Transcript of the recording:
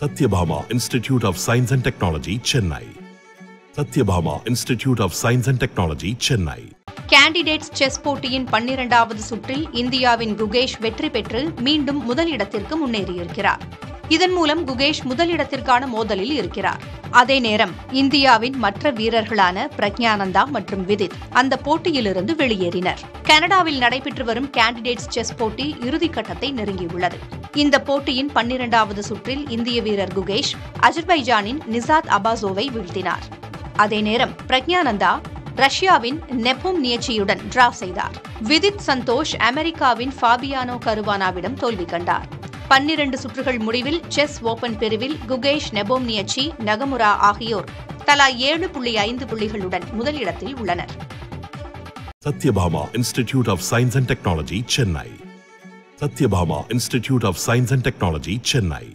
Satyabhama Institute of Science and Technology, Chennai. Satyabhama Institute of Science and Technology, Chennai. Candidates chess போட்டியின் 12வது சுற்றில் இந்தியாவின் குகேஷ் வெற்றி பெற்று மீண்டும் முதலிடத்திற்கு முன்னேறியிருக்கிறார். இதன் மூலம் குகேஷ் முதலிடத்திற்கான மோதலில் இருக்கிறார். அதே நேரம் இந்தியாவின் மற்ற வீரர்களான பிரக்ஞானந்தா மற்றும் விதித் அந்த போட்டியிலிருந்து வெளியேறினர். கனடாவில் நடைபெற்று வரும் கேண்டிடேட்ஸ் செஸ் போட்டி இறுதிக்கட்டத்தை நெருங்கியுள்ளது. இந்த போட்டியின் 12வது சுற்றில் இந்திய வீரர் குகேஷ் அஜர்பைஜானின் நிசாத் அபாசோவை வீழ்த்தினார். அதே நேரம் பிரக்ஞானந்தா ரஷ்யாவின் நெப்போம் நியச்சியுடன் டிரா செய்தார். விதித் சந்தோஷ் அமெரிக்காவின் ஃபாபியானோ கருவானாவிடம் தோல்வி கண்டார். 12 சுற்றுகள் முடிவில் செஸ் ஓபன் பிரிவில் குகேஷ் நெபோம்னியச்சி நகமுரா ஆகியோர் தலா 7.5 புள்ளிகளுடன் முதலிடத்தில் உள்ளனர். Satyabhama Institute of Science and Technology, Chennai. Satyabhama Institute of Science and Technology, Chennai.